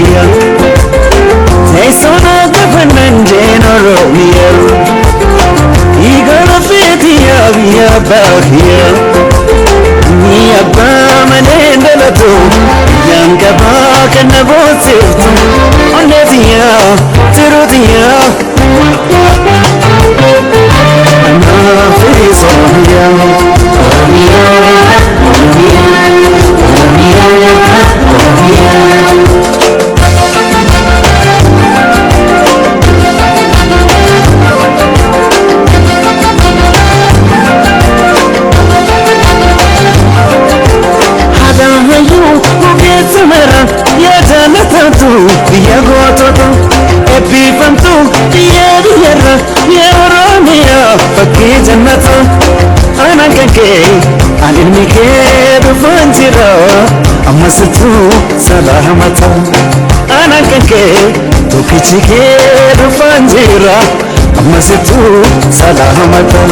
Oromia. They saw no government in Oromia. Eagle of it, we are about here. Me a Brahman and the Lato, young Gabak and the Bossif, on the year, through the year. I'm not very sorry. Ana kanke to kichike rufanjira amasitu salamata